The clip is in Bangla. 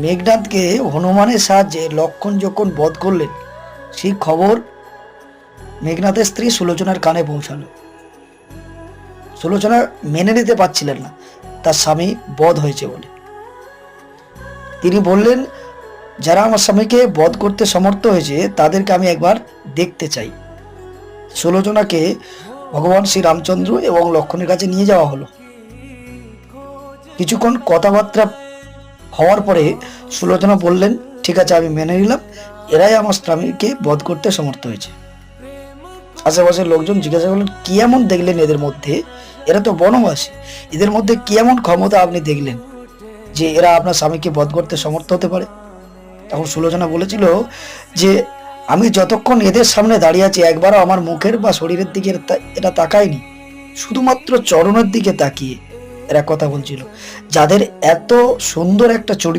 মেঘনাদকে হনুমানের সাহায্যে লক্ষণ যখন বধ করলেন, সেই খবর মেঘনাদের স্ত্রী সুলোচনার কানে পৌঁছালো। সুলোচনা মেনে নিতে পারছিলেন না তার স্বামী বধ হয়েছে বলে। তিনি বললেন, যারা আমার স্বামীকে বধ করতে সমর্থ হয়েছে তাদেরকে আমি একবার দেখতে চাই। সুলোচনাকে ভগবান শ্রী রামচন্দ্র এবং লক্ষণের কাছে নিয়ে যাওয়া হলো। কিছুক্ষণ কথাবার্তা হওয়ার পরে সুলোচনা বললেন, ঠিক আছে, আমি মেনে নিলাম, এরাই আমার স্বামীকে বধ করতে সমর্থ হয়েছে। আশেপাশের লোকজন জিজ্ঞাসা করলেন, কি এমন দেখলেন এদের মধ্যে? এরা তো বনবাসী, এদের মধ্যে কি এমন ক্ষমতা আপনি দেখলেন যে এরা আপনার স্বামীকে বধ করতে সমর্থ হতে পারে? তখন সুলোচনা বলেছিল যে, আমি যতক্ষণ এদের সামনে দাঁড়িয়ে আছি একবারও আমার মুখের বা শরীরের দিকে এটা তাকায়নি, শুধুমাত্র চরণের দিকে তাকিয়ে এরা কথা বলছিল। যাদের এত সুন্দর একটা চরিত্র